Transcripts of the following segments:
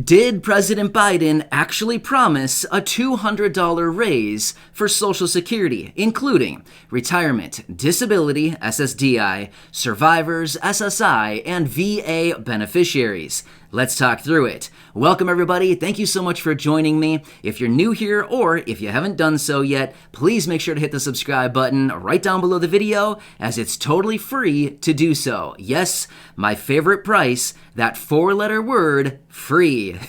Did President Biden actually promise a $200 raise for Social Security, including retirement, disability, SSDI, survivors, SSI, and VA beneficiaries? Let's talk through it. Welcome, everybody. Thank you so much for joining me. If you're new here or if you haven't done so yet, please make sure to hit the subscribe button right down below the video, as it's totally free to do so. Yes, my favorite price, that four-letter word, free.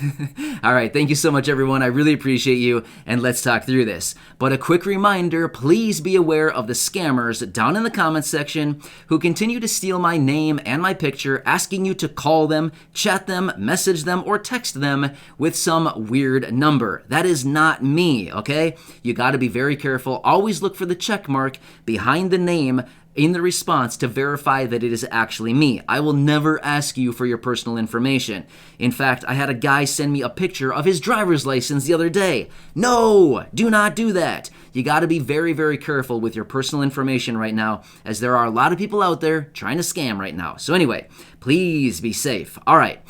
All right, thank you so much, everyone. I really appreciate you, and let's talk through this. But a quick reminder, please be aware of the scammers down in the comments section who continue to steal my name and my picture, asking you to call them, chat them, message them, or text them with some weird number. That is not me, okay? You got to be very careful. Always look for the check mark behind the name in the response to verify that it is actually me. I will never ask you for your personal information. In fact, I had a guy send me a picture of his driver's license the other day. No, do not do that. You got to be very, very careful with your personal information right now, as there are a lot of people out there trying to scam right now. So anyway, please be safe. All right.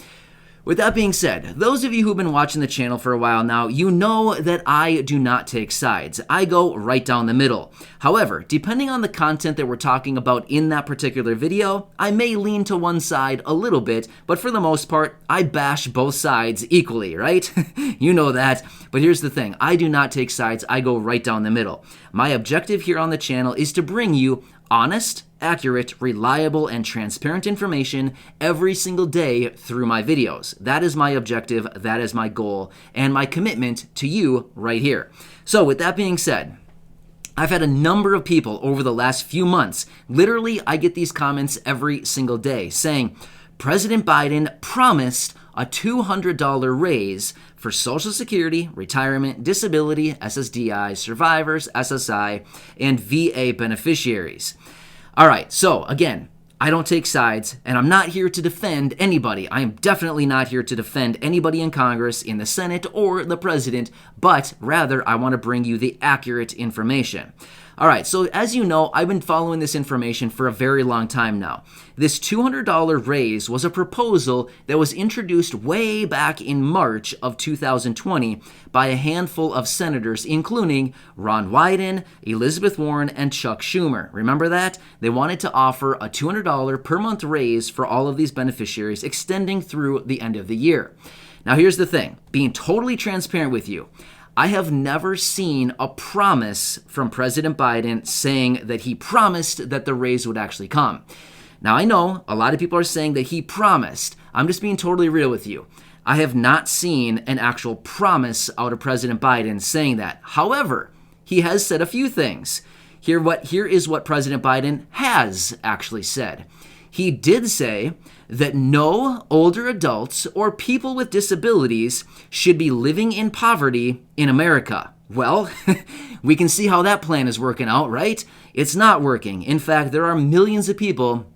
With that being said, those of you who've been watching the channel for a while now, you know that I do not take sides. I go right down the middle. However, depending on the content that we're talking about in that particular video, I may lean to one side a little bit, but for the most part, I bash both sides equally, right? You know that. But here's the thing. I do not take sides. I go right down the middle. My objective here on the channel is to bring you honest, accurate, reliable, and transparent information every single day through my videos. That is my objective, that is my goal, and my commitment to you right here. So with that being said, I've had a number of people over the last few months, literally I get these comments every single day saying, President Biden promised a $200 raise for Social Security, retirement, disability, SSDI, survivors, SSI, and VA beneficiaries. All right, so again, I don't take sides, and I'm not here to defend anybody. I am definitely not here to defend anybody in Congress, in the Senate, or the president, but rather I want to bring you the accurate information. All right, so as you know, I've been following this information for a very long time now. This $200 raise was a proposal that was introduced way back in March of 2020 by a handful of senators, including Ron Wyden, Elizabeth Warren, and Chuck Schumer. Remember that? They wanted to offer a $200 per month raise for all of these beneficiaries, extending through the end of the year. Now, here's the thing. Being totally transparent with you, I have never seen a promise from President Biden saying that he promised that the raise would actually come. Now, I know a lot of people are saying that he promised. I'm just being totally real with you. I have not seen an actual promise out of President Biden saying that. However, he has said a few things. Here is what President Biden has actually said. He did say that no older adults or people with disabilities should be living in poverty in America. Well, we can see how that plan is working out, right? It's not working. In fact, there are millions of people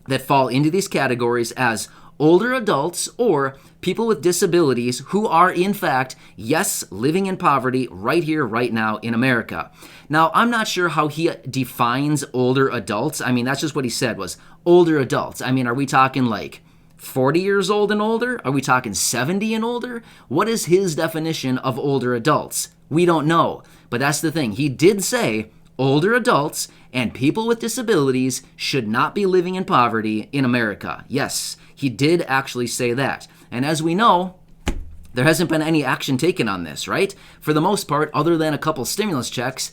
that fall into these categories as older adults or people with disabilities who are, in fact, yes, living in poverty right here, right now in America. Now, I'm not sure how he defines older adults. I mean, that's just what he said was older adults. I mean, are we talking like 40 years old and older? Are we talking 70 and older? What is his definition of older adults? We don't know. But that's the thing. He did say older adults and people with disabilities should not be living in poverty in America. Yes, he did actually say that. And as we know, there hasn't been any action taken on this, right? For the most part, other than a couple stimulus checks.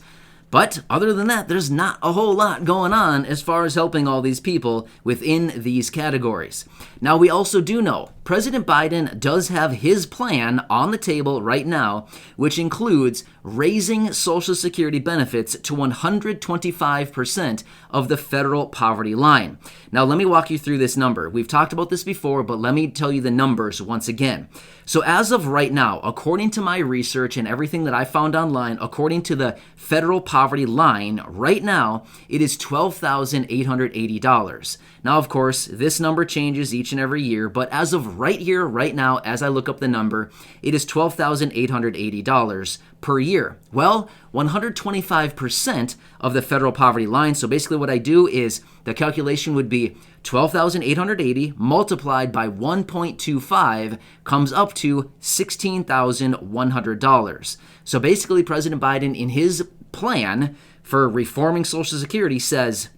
But other than that, there's not a whole lot going on as far as helping all these people within these categories. Now, we also do know President Biden does have his plan on the table right now, which includes raising Social Security benefits to 125% of the federal poverty line. Now, let me walk you through this number. We've talked about this before, but let me tell you the numbers once again. So as of right now, according to my research and everything that I found online, according to the federal poverty line, right now, it is $12,880. Now, of course, this number changes each and every year, but as of right here, right now, as I look up the number, it is $12,880 per year. Well, 125% of the federal poverty line. So basically what I do is the calculation would be 12,880 multiplied by 1.25 comes up to $16,100. So basically President Biden, in his plan for reforming Social Security, says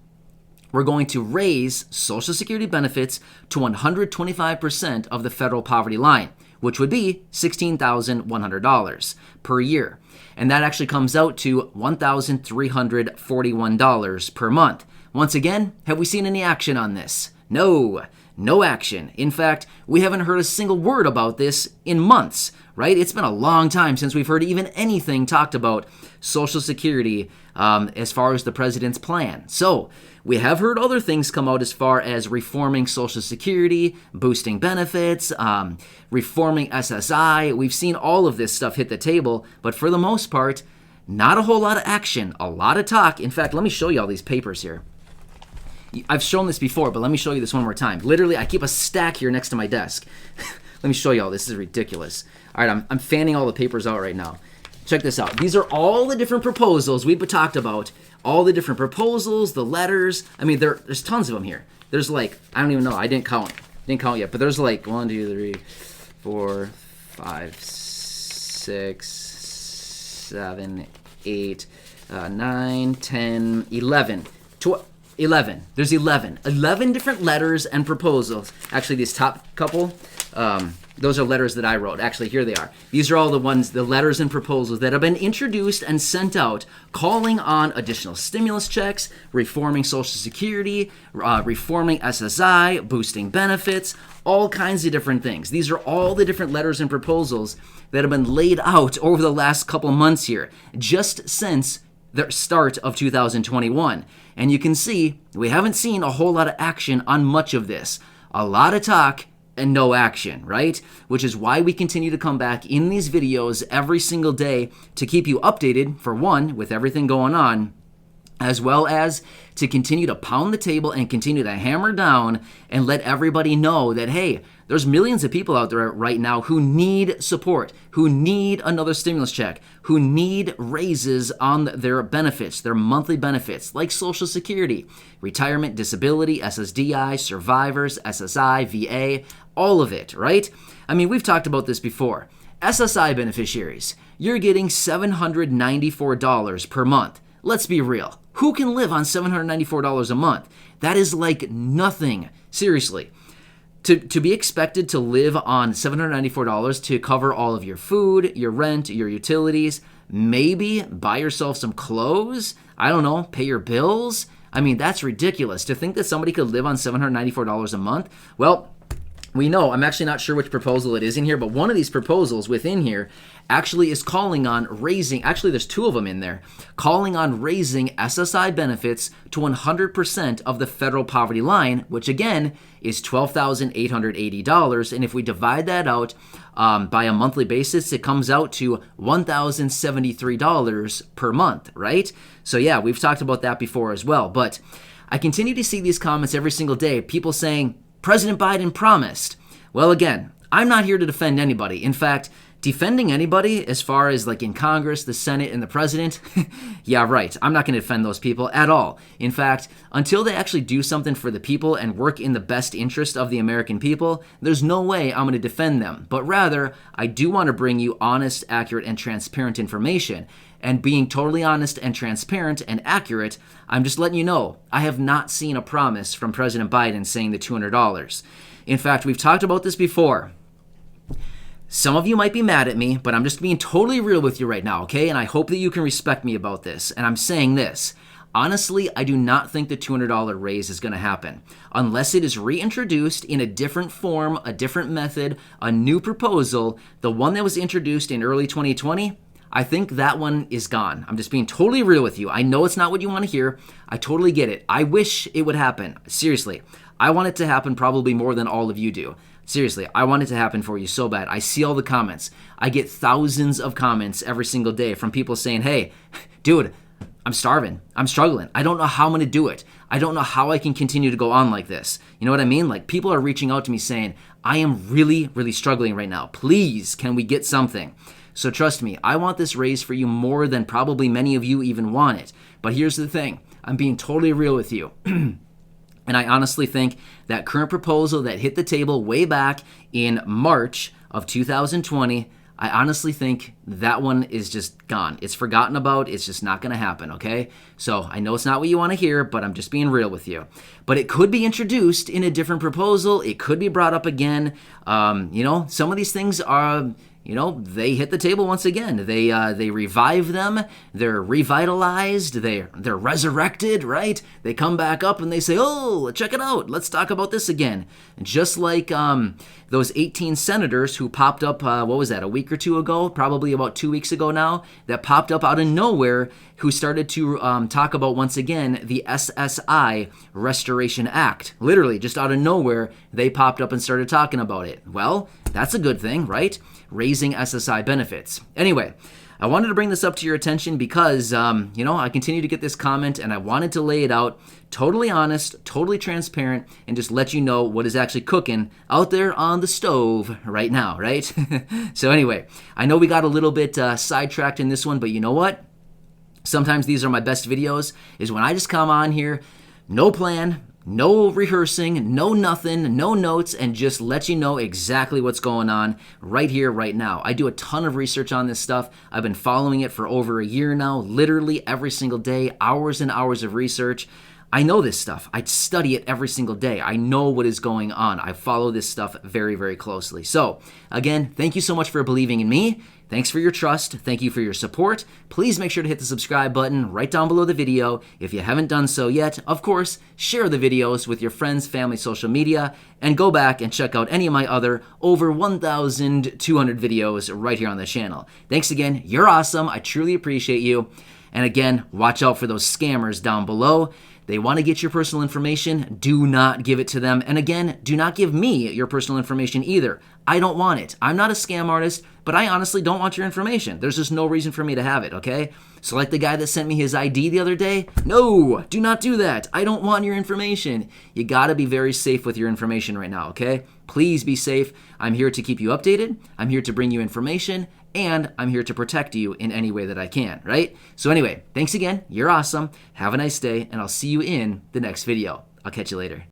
we're going to raise Social Security benefits to 125% of the federal poverty line, which would be $16,100 per year. And that actually comes out to $1,341 per month. Once again, have we seen any action on this? No action. In fact, we haven't heard a single word about this in months, right? It's been a long time since we've heard even anything talked about Social Security as far as the president's plan. So we have heard other things come out as far as reforming Social Security, boosting benefits, reforming SSI. We've seen all of this stuff hit the table, but for the most part, not a whole lot of action, a lot of talk. In fact, let me show you all these papers here. I've shown this before, but let me show you this one more time. Literally, I keep a stack here next to my desk. Let me show you all. This is ridiculous. All right, I'm fanning all the papers out right now. Check this out. These are all the different proposals we've talked about. All the different proposals, the letters. I mean, there's tons of them here. There's like, I don't even know. I didn't count yet. But there's like 1, 2, 3, 4, 5, 6, 7, 8, 9, 10, 11. 11. There's 11. 11 different letters and proposals. Actually, these top couple, those are letters that I wrote. Actually, here they are. These are all the letters and proposals that have been introduced and sent out calling on additional stimulus checks, reforming Social Security, reforming SSI, boosting benefits, all kinds of different things. These are all the different letters and proposals that have been laid out over the last couple months here, just since the start of 2021. And you can see we haven't seen a whole lot of action on much of this. A lot of talk and no action, right? Which is why we continue to come back in these videos every single day to keep you updated, for one, with everything going on, as well as to continue to pound the table and continue to hammer down and let everybody know that, hey, there's millions of people out there right now who need support, who need another stimulus check, who need raises on their benefits, their monthly benefits, like Social Security, retirement, disability, SSDI, survivors, SSI, VA, all of it, right? I mean, we've talked about this before. SSI beneficiaries, you're getting $794 per month. Let's be real. Who can live on $794 a month? That is like nothing. Seriously. To be expected to live on $794 to cover all of your food, your rent, your utilities, maybe buy yourself some clothes, I don't know, pay your bills. I mean, that's ridiculous. To think that somebody could live on $794 a month, well, we know, I'm actually not sure which proposal it is in here, but one of these proposals within here actually is calling on raising, actually there's two of them in there, calling on raising SSI benefits to 100% of the federal poverty line, which again is $12,880. And if we divide that out by a monthly basis, it comes out to $1,073 per month, right? So yeah, we've talked about that before as well. But I continue to see these comments every single day, people saying, President Biden promised. Well, again, I'm not here to defend anybody. In fact, defending anybody as far as like in Congress, the Senate, and the president, yeah, right. I'm not going to defend those people at all. In fact, until they actually do something for the people and work in the best interest of the American people, there's no way I'm going to defend them. But rather, I do want to bring you honest, accurate, and transparent information. And being totally honest and transparent and accurate, I'm just letting you know, I have not seen a promise from President Biden saying the $200. In fact, we've talked about this before. Some of you might be mad at me, but I'm just being totally real with you right now, okay? And I hope that you can respect me about this. And I'm saying this. Honestly, I do not think the $200 raise is going to happen unless it is reintroduced in a different form, a different method, a new proposal. The one that was introduced in early 2020, I think that one is gone. I'm just being totally real with you. I know it's not what you want to hear. I totally get it. I wish it would happen. Seriously. I want it to happen probably more than all of you do. Seriously, I want it to happen for you so bad. I see all the comments. I get thousands of comments every single day from people saying, hey, dude, I'm starving. I'm struggling. I don't know how I'm going to do it. I don't know how I can continue to go on like this. You know what I mean? Like people are reaching out to me saying, I am really, really struggling right now. Please, can we get something? So trust me, I want this raise for you more than probably many of you even want it. But here's the thing. I'm being totally real with you. And I honestly think that current proposal that hit the table way back in March of 2020, I honestly think that one is just gone. It's forgotten about. It's just not going to happen, okay? So I know it's not what you want to hear, but I'm just being real with you. But it could be introduced in a different proposal. It could be brought up again. Some of these things are... they hit the table once again. They revive them. They're revitalized. They're resurrected, right? They come back up and they say, oh, check it out. Let's talk about this again. Just like those 18 senators who popped up, a week or two ago? Probably about 2 weeks ago now, that popped up out of nowhere, who started to talk about, once again, the SSI Restoration Act. Literally, just out of nowhere, they popped up and started talking about it. Well, that's a good thing, right? Raising SSI benefits. Anyway, I wanted to bring this up to your attention because, I continue to get this comment and I wanted to lay it out totally honest, totally transparent, and just let you know what is actually cooking out there on the stove right now, right? So anyway, I know we got a little bit sidetracked in this one, but you know what? Sometimes these are my best videos, is when I just come on here, no plan, no rehearsing, no nothing, no notes, and just let you know exactly what's going on right here, right now. I do a ton of research on this stuff. I've been following it for over a year now, literally every single day, hours and hours of research. I know this stuff. I study it every single day. I know what is going on. I follow this stuff very, very closely. So, again, thank you so much for believing in me. Thanks for your trust. Thank you for your support. Please make sure to hit the subscribe button right down below the video. If you haven't done so yet, of course, share the videos with your friends, family, social media, and go back and check out any of my other over 1,200 videos right here on the channel. Thanks again. You're awesome. I truly appreciate you. And again, watch out for those scammers down below. They want to get your personal information. Do not give it to them. And again, do not give me your personal information either. I don't want it. I'm not a scam artist, but I honestly don't want your information. There's just no reason for me to have it, okay? So like the guy that sent me his ID the other day, no, do not do that. I don't want your information. You gotta be very safe with your information right now, okay? Please be safe. I'm here to keep you updated. I'm here to bring you information, and I'm here to protect you in any way that I can, right? So anyway, thanks again. You're awesome. Have a nice day, and I'll see you in the next video. I'll catch you later.